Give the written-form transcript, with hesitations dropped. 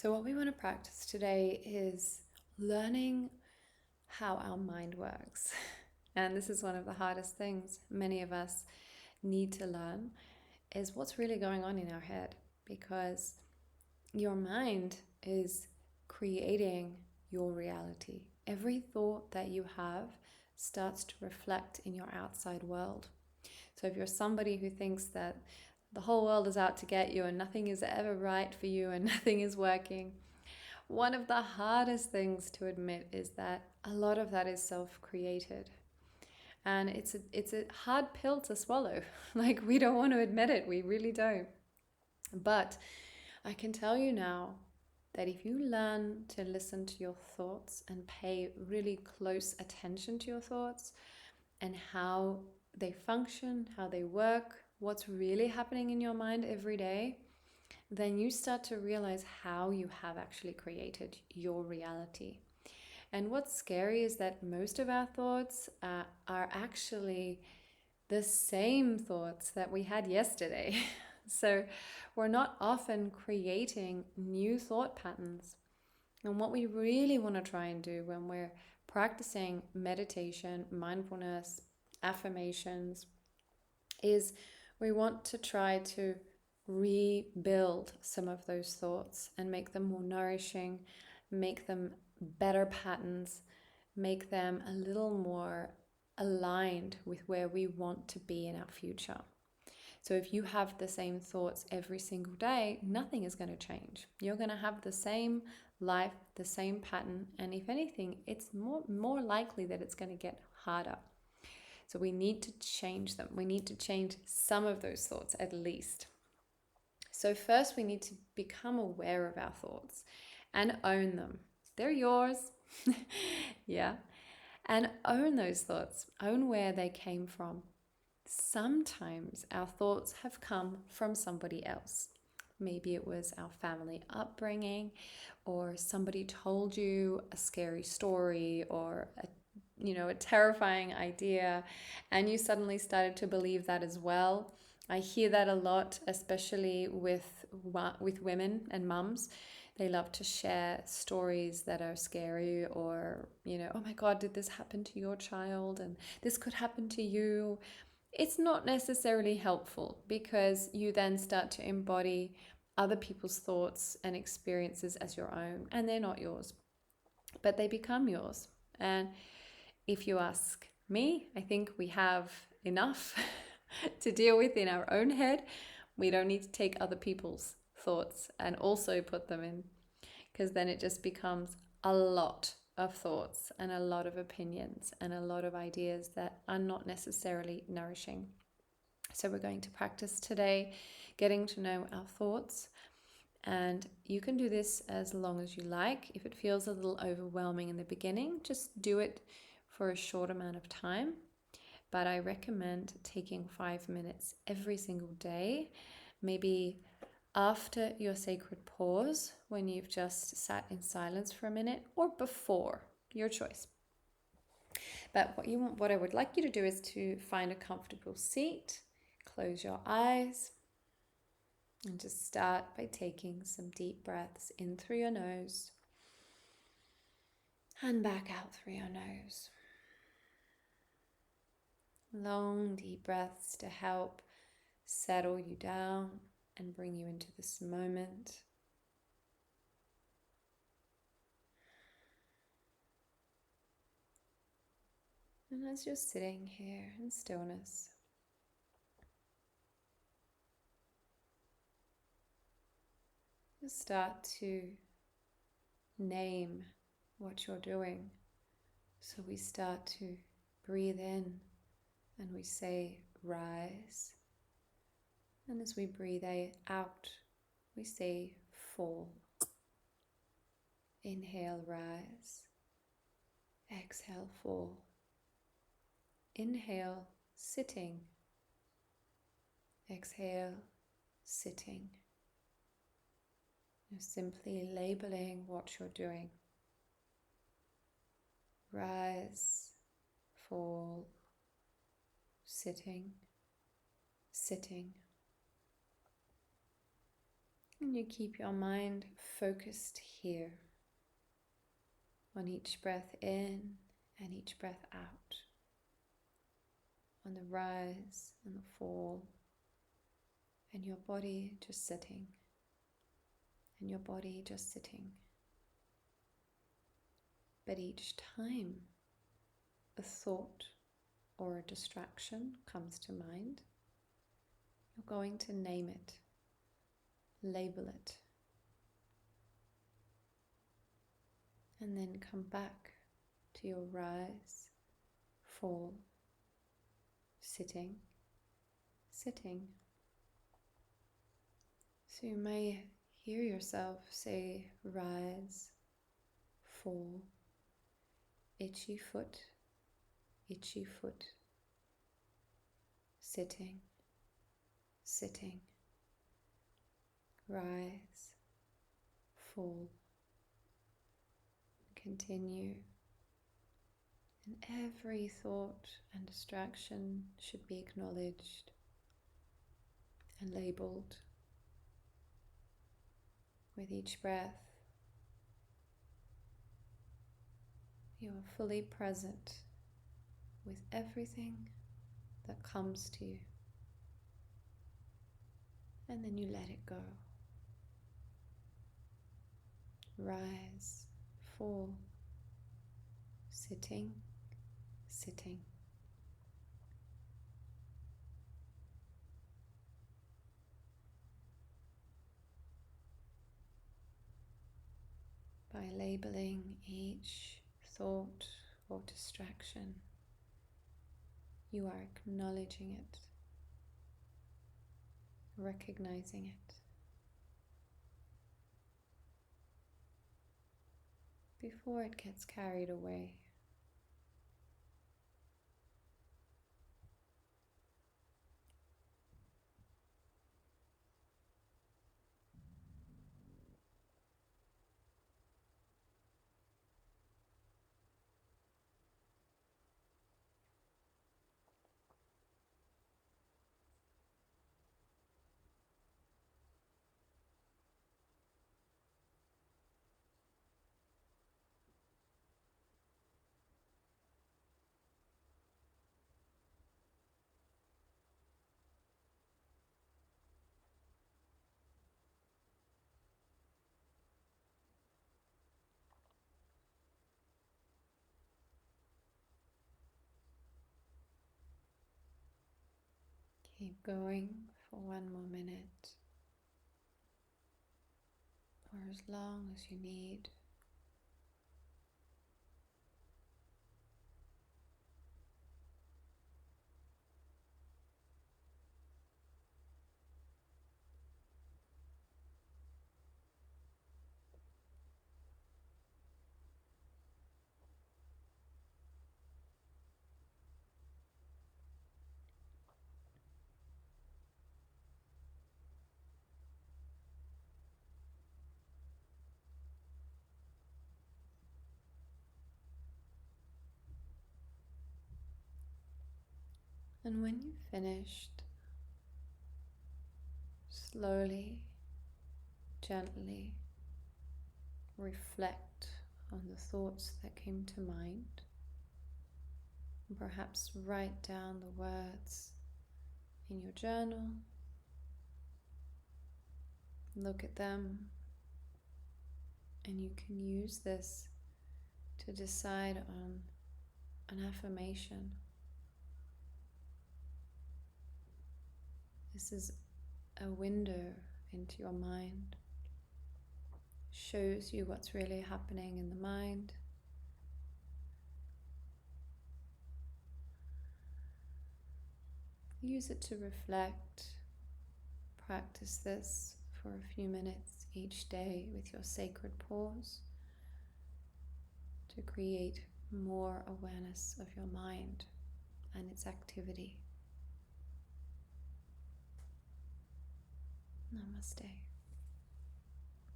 So, what we want to practice today is learning how our mind works. And this is one of the hardest things many of us need to learn is what's really going on in our head, because your mind is creating your reality. Every thought that you have starts to reflect in your outside world. So if you're somebody who thinks that the whole world is out to get you and nothing is ever right for you and nothing is working, one of the hardest things to admit is that a lot of that is self-created. And it's a hard pill to swallow. Like, we don't want to admit it, we really don't. But I can tell you now that if you learn to listen to your thoughts and pay really close attention to your thoughts and how they function, how they work, what's really happening in your mind every day, then you start to realize how you have actually created your reality. And what's scary is that most of our thoughts are actually the same thoughts that we had yesterday. So we're not often creating new thought patterns. And what we really want to try and do when we're practicing meditation, mindfulness, affirmations, is we want to try to rebuild some of those thoughts and make them more nourishing, make them better patterns, make them a little more aligned with where we want to be in our future. So if you have the same thoughts every single day, nothing is going to change. You're going to have the same life, the same pattern, and if anything, it's more likely that it's going to get harder. So we need to change them. We need to change some of those thoughts at least. So first we need to become aware of our thoughts and own them. They're yours. Yeah. And own those thoughts. Own where they came from. Sometimes our thoughts have come from somebody else. Maybe it was our family upbringing, or somebody told you a scary story or a terrifying idea, and you suddenly started to believe that as well. I hear that a lot, especially with women and mums. They love to share stories that are scary, or oh my God, did this happen to your child? And this could happen to you. It's not necessarily helpful, because you then start to embody other people's thoughts and experiences as your own, and they're not yours, but they become yours. And if you ask me, I think we have enough to deal with in our own head. We don't need to take other people's thoughts and also put them in, because then it just becomes a lot of thoughts and a lot of opinions and a lot of ideas that are not necessarily nourishing. So we're going to practice today getting to know our thoughts, and you can do this as long as you like. If it feels a little overwhelming in the beginning, just do it for a short amount of time. But I recommend taking 5 minutes every single day, maybe after your sacred pause, when you've just sat in silence for a minute, or before, your choice. But what I would like you to do is to find a comfortable seat, close your eyes, and just start by taking some deep breaths in through your nose and back out through your nose. Long, deep breaths to help settle you down and bring you into this moment. And as you're sitting here in stillness, just start to name what you're doing. So we start to breathe in and we say rise. And as we breathe out, we say fall. Inhale, rise. Exhale, fall. Inhale, sitting. Exhale, sitting. You're simply labeling what you're doing. Rise, fall, sitting, sitting. And you keep your mind focused here on each breath in and each breath out, on the rise and the fall, and your body just sitting, and your body just sitting. But each time a thought or a distraction comes to mind, you're going to name it, label it, and then come back to your rise, fall, sitting, sitting. So you may hear yourself say rise, fall, itchy foot, sitting, sitting, rise, fall, continue. And every thought and distraction should be acknowledged and labeled. With each breath, you are fully present with everything that comes to you. And then you let it go. Rise, fall, sitting, sitting. By labeling each thought or distraction, you are acknowledging it, recognizing it, before it gets carried away. Keep going for one more minute, or as long as you need. And when you've finished, slowly, gently reflect on the thoughts that came to mind. And perhaps write down the words in your journal. Look at them, and you can use this to decide on an affirmation. This is a window into your mind, shows you what's really happening in the mind. Use it to reflect. Practice this for a few minutes each day with your sacred pause to create more awareness of your mind and its activity. Namaste.